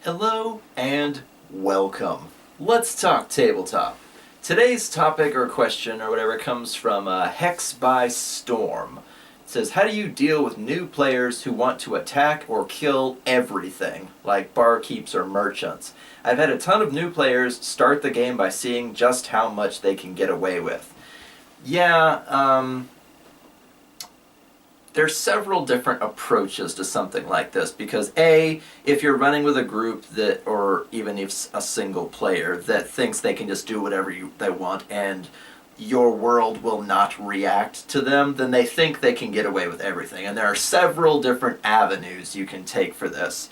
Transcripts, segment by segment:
Hello and welcome. Let's talk tabletop. Today's topic or question or whatever comes from HexByStorm. It says, how do you deal with new players who want to attack or kill everything, like barkeeps or merchants? I've had a ton of new players start the game by seeing just how much they can get away with. Yeah, there's several different approaches to something like this because A, if you're running with a group that, or even if a single player that thinks they can just do whatever they want and your world will not react to them, then they think they can get away with everything. And there are several different avenues you can take for this.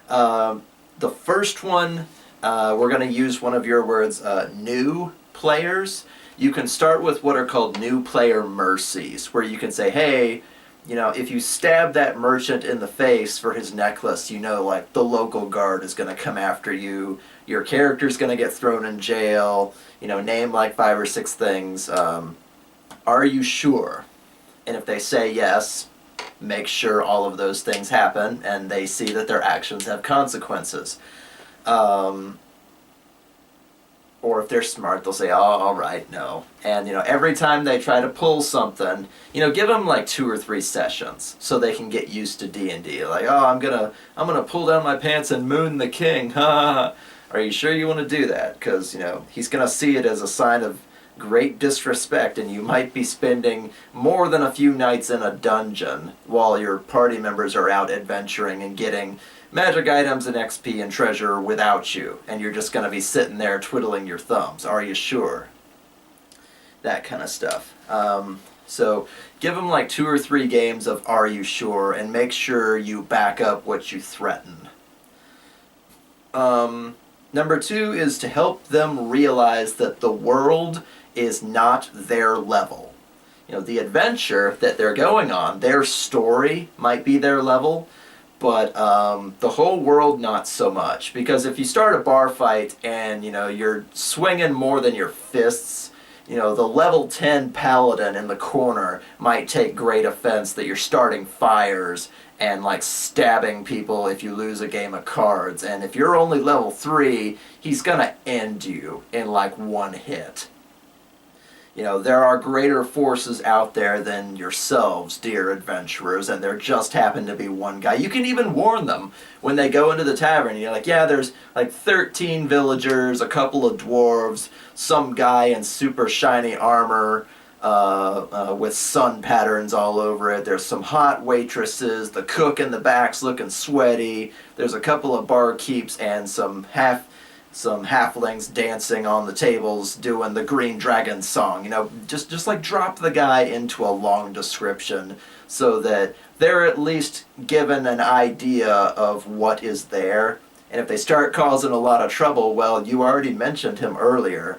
The first one, we're going to use one of your words, new players. You can start with what are called new player mercies, where you can say, hey, you know, if you stab that merchant in the face for his necklace, you know, like, the local guard is going to come after you, your character's going to get thrown in jail, you know, name like 5 or 6 things. Are you sure? And if they say yes, make sure all of those things happen and they see that their actions have consequences. Or if they're smart, they'll say, oh, all right, no. And, you know, every time they try to pull something, you know, give them like 2 or 3 sessions so they can get used to D&D. Like, oh, I'm gonna pull down my pants and moon the king. Ha! Are you sure you want to do that? Because, you know, he's gonna see it as a sign of great disrespect, and you might be spending more than a few nights in a dungeon while your party members are out adventuring and getting magic items and XP and treasure without you, and you're just going to be sitting there twiddling your thumbs. Are you sure? That kind of stuff. So give them like 2 or 3 games of are you sure, and make sure you back up what you threaten. Number 2 is to help them realize that the world is not their level. You know, the adventure that they're going on, their story might be their level, but the whole world not so much. Because if you start a bar fight and, you know, you're swinging more than your fists, you know, the level 10 paladin in the corner might take great offense that you're starting fires and like stabbing people if you lose a game of cards. And if you're only level 3, he's gonna end you in like 1 hit. You know, there are greater forces out there than yourselves, dear adventurers, and there just happen to be one guy. You can even warn them when they go into the tavern. You're like, yeah, there's like 13 villagers, a couple of dwarves, some guy in super shiny armor with sun patterns all over it. There's some hot waitresses, the cook in the back's looking sweaty. There's a couple of barkeeps and some halflings dancing on the tables doing the Green Dragon song. You know, just like drop the guy into a long description so that they're at least given an idea of what is there. And if they start causing a lot of trouble, well, you already mentioned him earlier.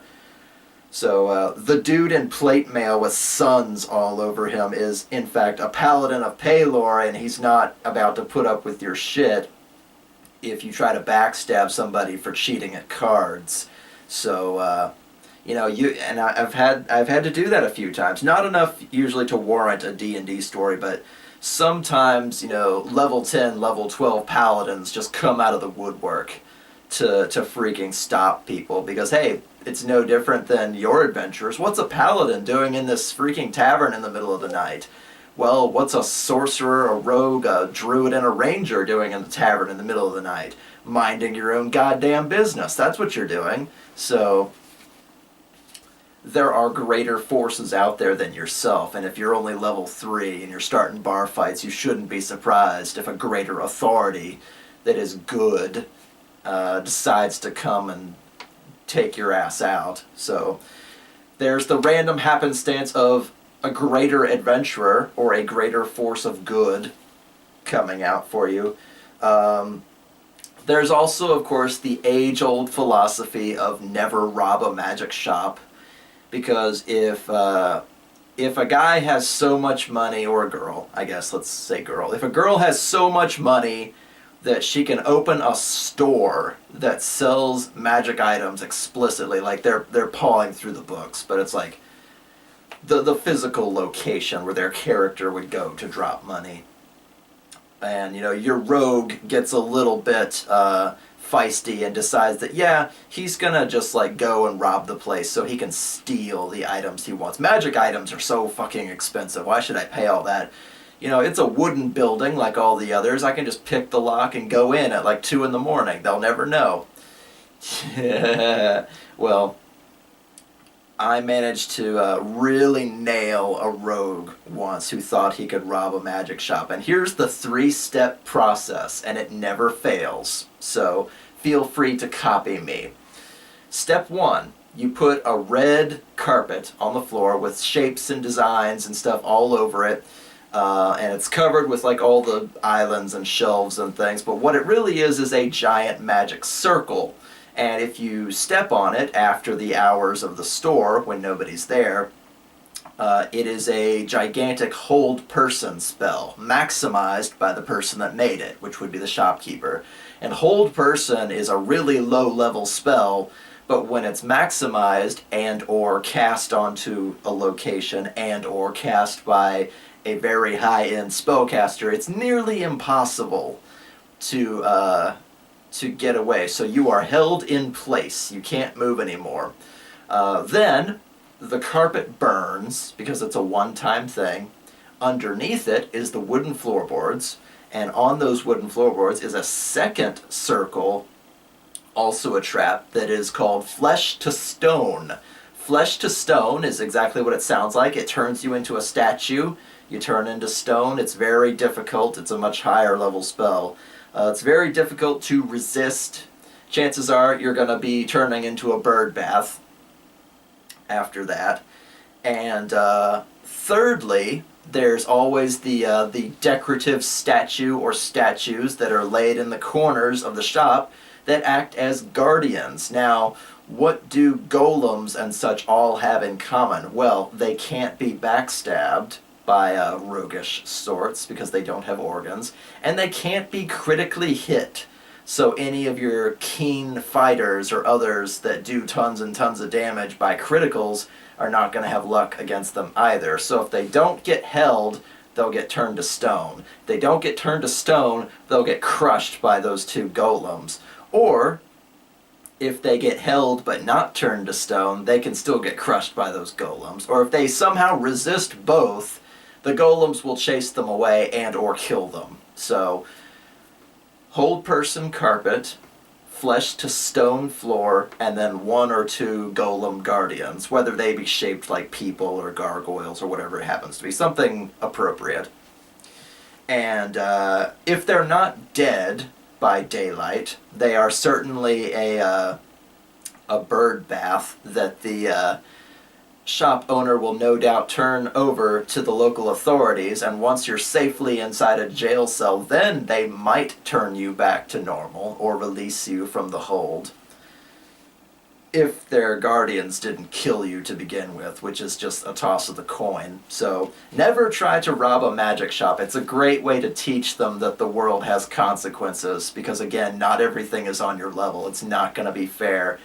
So the dude in plate mail with suns all over him is, in fact, a paladin of Paylor, and he's not about to put up with your shit if you try to backstab somebody for cheating at cards. So, you know, I've had to do that a few times. Not enough usually to warrant a D&D story, but sometimes, you know, level 10, level 12 paladins just come out of the woodwork to freaking stop people. Because, hey, it's no different than your adventurers. What's a paladin doing in this freaking tavern in the middle of the night? Well, what's a sorcerer, a rogue, a druid, and a ranger doing in the tavern in the middle of the night? Minding your own goddamn business. That's what you're doing. So, there are greater forces out there than yourself, and if you're only level 3 and you're starting bar fights, you shouldn't be surprised if a greater authority that is good decides to come and take your ass out. So, there's the random happenstance of a greater adventurer or a greater force of good coming out for you. There's also, of course, the age-old philosophy of never rob a magic shop, because if a guy has so much money, or a girl, I guess, let's say girl, if a girl has so much money that she can open a store that sells magic items explicitly, like they're pawing through the books, but it's like the physical location where their character would go to drop money. And, you know, your rogue gets a little bit feisty and decides that, yeah, he's gonna just like go and rob the place so he can steal the items he wants. Magic items are so fucking expensive. Why should I pay all that? You know, it's a wooden building like all the others. I can just pick the lock and go in at like 2 in the morning. They'll never know. Well, I managed to really nail a rogue once who thought he could rob a magic shop. And here's the 3-step process, and it never fails. So feel free to copy me. Step 1, you put a red carpet on the floor with shapes and designs and stuff all over it. And it's covered with like all the islands and shelves and things. But what it really is a giant magic circle. And if you step on it after the hours of the store when nobody's there, it is a gigantic hold person spell, maximized by the person that made it, which would be the shopkeeper. And hold person is a really low level spell, but when it's maximized and or cast onto a location and or cast by a very high-end spellcaster, it's nearly impossible to get away. So you are held in place. You can't move anymore. Then the carpet burns because it's a one-time thing. Underneath it is the wooden floorboards, and on those wooden floorboards is a second circle, also a trap, that is called Flesh to Stone. Flesh to Stone is exactly what it sounds like. It turns you into a statue. You turn into stone. It's very difficult. It's a much higher level spell. It's very difficult to resist. Chances are you're going to be turning into a bird bath after that. And thirdly, there's always the decorative statue or statues that are laid in the corners of the shop that act as guardians. Now, what do golems and such all have in common? Well, they can't be backstabbed by roguish sorts because they don't have organs, and they can't be critically hit. So any of your keen fighters or others that do tons and tons of damage by criticals are not going to have luck against them either. So if they don't get held, they'll get turned to stone. If they don't get turned to stone, they'll get crushed by those 2 golems. Or if they get held but not turned to stone, they can still get crushed by those golems. Or if they somehow resist both, the golems will chase them away and or kill them. So, hold person carpet, flesh to stone floor, and then 1 or 2 golem guardians, whether they be shaped like people or gargoyles or whatever it happens to be, something appropriate. And if they're not dead by daylight, they are certainly a bird bath that the shop owner will no doubt turn over to the local authorities, and once you're safely inside a jail cell, then they might turn you back to normal or release you from the hold. If their guardians didn't kill you to begin with, which is just a toss of the coin. So never try to rob a magic shop. It's a great way to teach them that the world has consequences, because again, not everything is on your level. It's not going to be fair.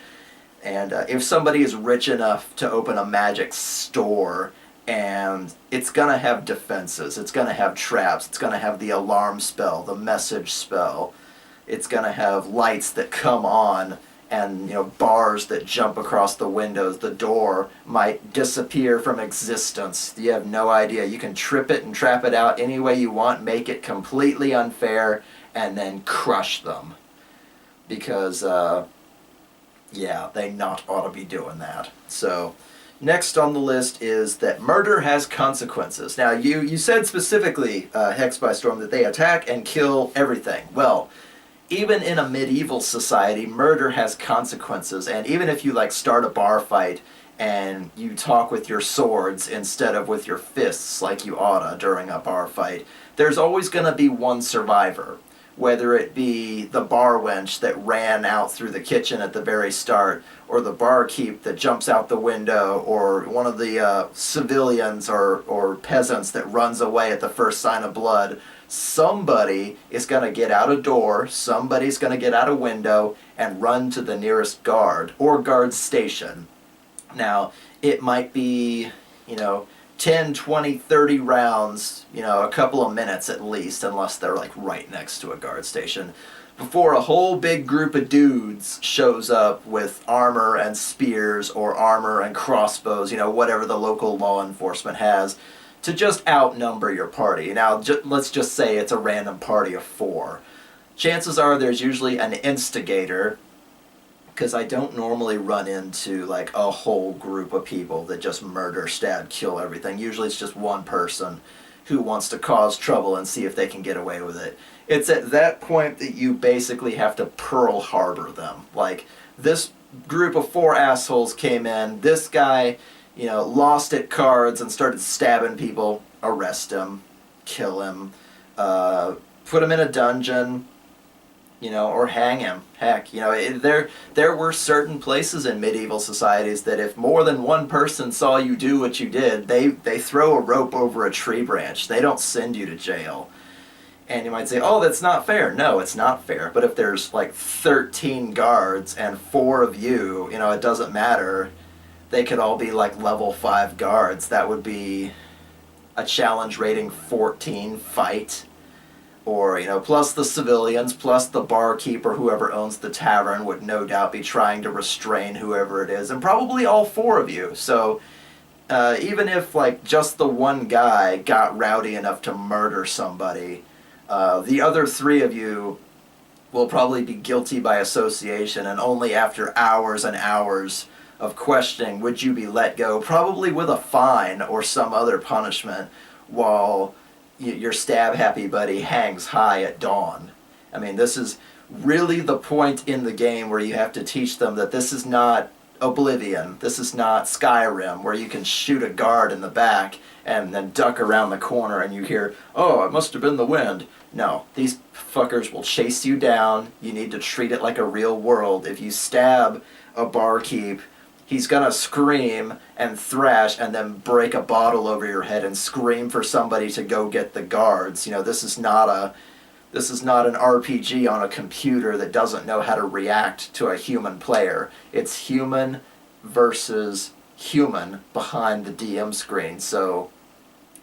And if somebody is rich enough to open a magic store, and it's going to have defenses, it's going to have traps, it's going to have the alarm spell, the message spell, it's going to have lights that come on, and bars that jump across the windows, the door might disappear from existence. You have no idea. You can trip it and trap it out any way you want, make it completely unfair, and then crush them. Because yeah, they not ought to be doing that. So, next on the list is that murder has consequences. Now, you said specifically, HexByStorm, that they attack and kill everything. Well, even in a medieval society, murder has consequences. And even if you, start a bar fight and you talk with your swords instead of with your fists like you oughta during a bar fight, there's always going to be one survivor. Whether it be the bar wench that ran out through the kitchen at the very start, or the barkeep that jumps out the window, or one of the civilians or peasants that runs away at the first sign of blood, somebody is going to get out a door, somebody's going to get out a window, and run to the nearest guard, or guard station. Now, it might be, 10, 20, 30 rounds, a couple of minutes at least, unless they're right next to a guard station. before a whole big group of dudes shows up with armor and spears or armor and crossbows, whatever the local law enforcement has, to just outnumber your party. Now, let's just say it's a random party of 4. Chances are there's usually an instigator, because I don't normally run into like a whole group of people that just murder, stab, kill everything. Usually it's just one person who wants to cause trouble and see if they can get away with it. It's at that point that you basically have to Pearl Harbor them. Like, this group of 4 assholes came in, this guy, lost at cards and started stabbing people. Arrest him, kill him, put him in a dungeon, or hang him. Heck, there were certain places in medieval societies that if more than one person saw you do what you did, they throw a rope over a tree branch. They don't send you to jail. And you might say, oh, that's not fair. No, it's not fair. But if there's like 13 guards and 4 of you, it doesn't matter. They could all be like level 5 guards. That would be a challenge rating 14 fight. Or, plus the civilians, plus the barkeeper, whoever owns the tavern, would no doubt be trying to restrain whoever it is. And probably all 4 of you. So even if like just the one guy got rowdy enough to murder somebody, the other 3 of you will probably be guilty by association, and only after hours and hours of questioning would you be let go, probably with a fine or some other punishment, while your stab-happy buddy hangs high at dawn. I mean, this is really the point in the game where you have to teach them that this is not Oblivion, this is not Skyrim, where you can shoot a guard in the back and then duck around the corner and you hear, oh, it must have been the wind. No, these fuckers will chase you down. You need to treat it like a real world. If you stab a barkeep, he's gonna scream and thrash and then break a bottle over your head and scream for somebody to go get the guards. This is not an RPG on a computer that doesn't know how to react to a human player. It's human versus human behind the DM screen. So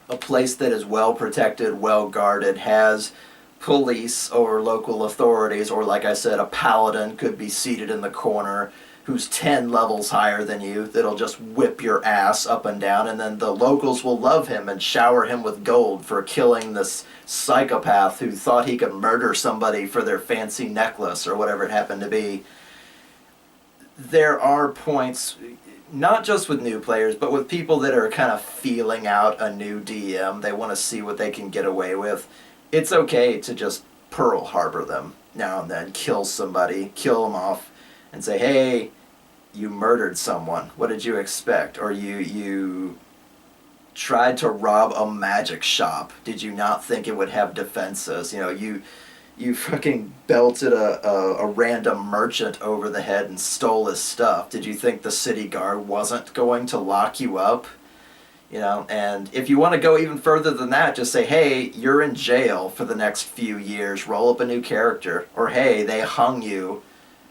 a place that is well protected, well guarded, has police or local authorities, or like I said, a paladin could be seated in the corner who's 10 levels higher than you, that'll just whip your ass up and down, and then the locals will love him and shower him with gold for killing this psychopath who thought he could murder somebody for their fancy necklace or whatever it happened to be. There are points, not just with new players, but with people that are kind of feeling out a new DM. They want to see what they can get away with. It's okay to just Pearl Harbor them now and then, kill somebody, kill them off, and say, hey, you murdered someone. What did you expect? Or you tried to rob a magic shop. Did you not think it would have defenses? You fucking belted a random merchant over the head and stole his stuff. Did you think the city guard wasn't going to lock you up? And if you want to go even further than that, just say, hey, you're in jail for the next few years. Roll up a new character. Or, hey, they hung you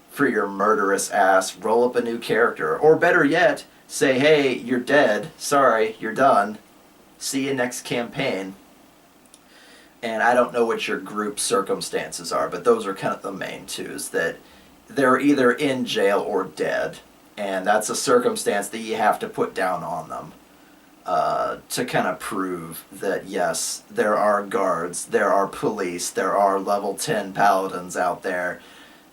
for your murderous ass. Roll up a new character. Or better yet, say, hey, you're dead. Sorry, you're done. See you next campaign. And I don't know what your group circumstances are, but those are kind of the main two, is that they're either in jail or dead. And that's a circumstance that you have to put down on them to kind of prove that, yes, there are guards, there are police, there are level 10 paladins out there.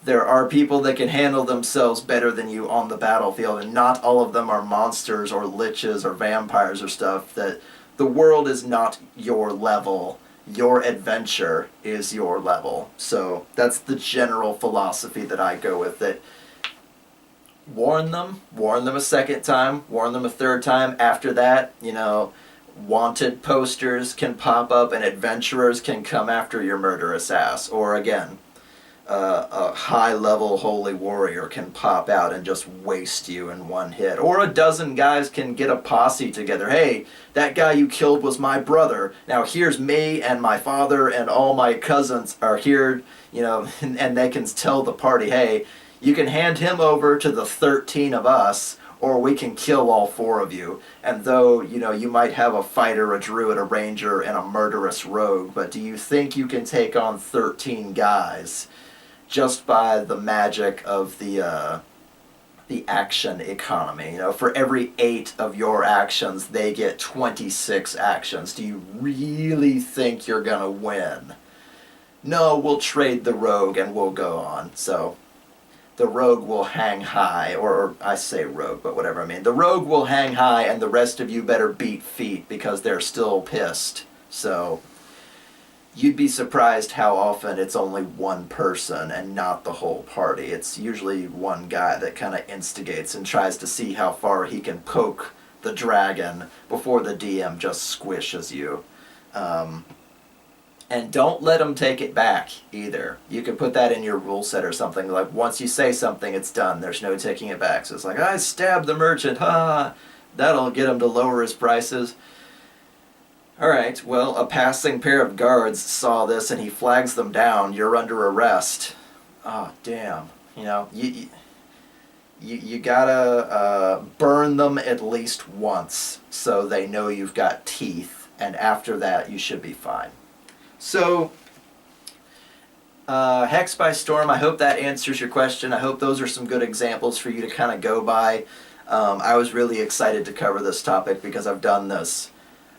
There are people that can handle themselves better than you on the battlefield, and not all of them are monsters or liches or vampires or stuff. That the world is not your level. Your adventure is your level. So that's the general philosophy that I go with. That warn them a second time, warn them a third time. After that, wanted posters can pop up and adventurers can come after your murderous ass. Or again, a high-level holy warrior can pop out and just waste you in one hit. Or a dozen guys can get a posse together. Hey, that guy you killed was my brother. Now here's me and my father and all my cousins are here, and they can tell the party, hey, you can hand him over to the 13 of us, or we can kill all 4 of you. And though, you might have a fighter, a druid, a ranger, and a murderous rogue, but do you think you can take on 13 guys just by the magic of the action economy. You know, for every 8 of your actions, they get 26 actions. Do you really think you're gonna win? No, we'll trade the rogue and we'll go on. So the rogue will hang high, or I say rogue, but whatever I mean. The rogue will hang high, and the rest of you better beat feet because they're still pissed. So you'd be surprised how often it's only one person and not the whole party. It's usually one guy that kind of instigates and tries to see how far he can poke the dragon before the DM just squishes you. And don't let them take it back either. You can put that in your rule set or something. Like, once you say something, it's done. There's no taking it back. So it's like, I stabbed the merchant. Ha! That'll get him to lower his prices. Alright, well, a passing pair of guards saw this and he flags them down. You're under arrest. Oh, damn. You know, you gotta burn them at least once so they know you've got teeth. And after that, you should be fine. So, HexByStorm, I hope that answers your question. I hope those are some good examples for you to kind of go by. I was really excited to cover this topic because I've done this.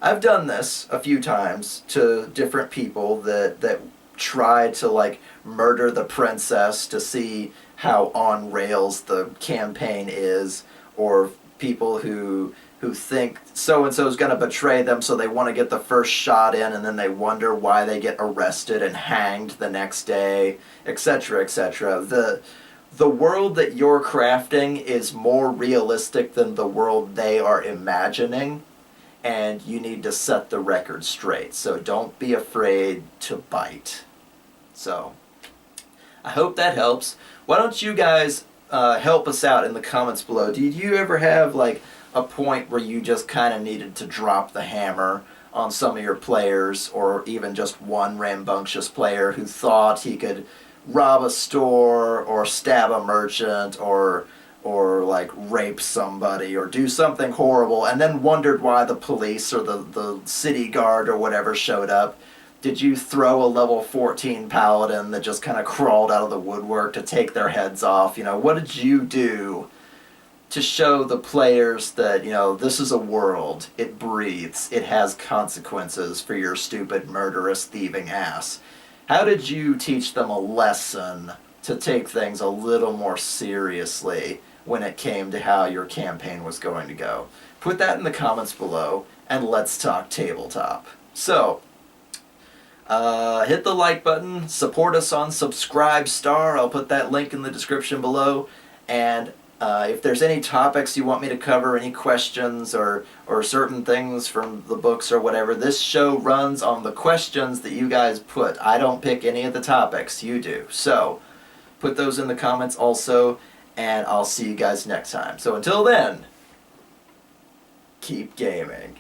I've done this a few times to different people that try to, like, murder the princess to see how on rails the campaign is, or people who think so-and-so is going to betray them, so they want to get the first shot in, and then they wonder why they get arrested and hanged the next day, etc., etc. The world that you're crafting is more realistic than the world they are imagining, and you need to set the record straight. So don't be afraid to bite. So I hope that helps. Why don't you guys help us out in the comments below? Did you ever have, like, a point where you just kind of needed to drop the hammer on some of your players, or even just one rambunctious player who thought he could rob a store or stab a merchant or like rape somebody or do something horrible, and then wondered why the police or the city guard or whatever showed up? Did you throw a level 14 paladin that just kind of crawled out of the woodwork to take their heads off? You know, what did you do to show the players that, you know, this is a world, it breathes, it has consequences for your stupid, murderous, thieving ass? How did you teach them a lesson to take things a little more seriously when it came to how your campaign was going to go? Put that in the comments below, and let's talk tabletop. So, hit the like button, support us on HexByStorm. I'll put that link in the description below, and if there's any topics you want me to cover, any questions or certain things from the books or whatever, this show runs on the questions that you guys put. I don't pick any of the topics, you do. So, put those in the comments also, and I'll see you guys next time. So until then, keep gaming.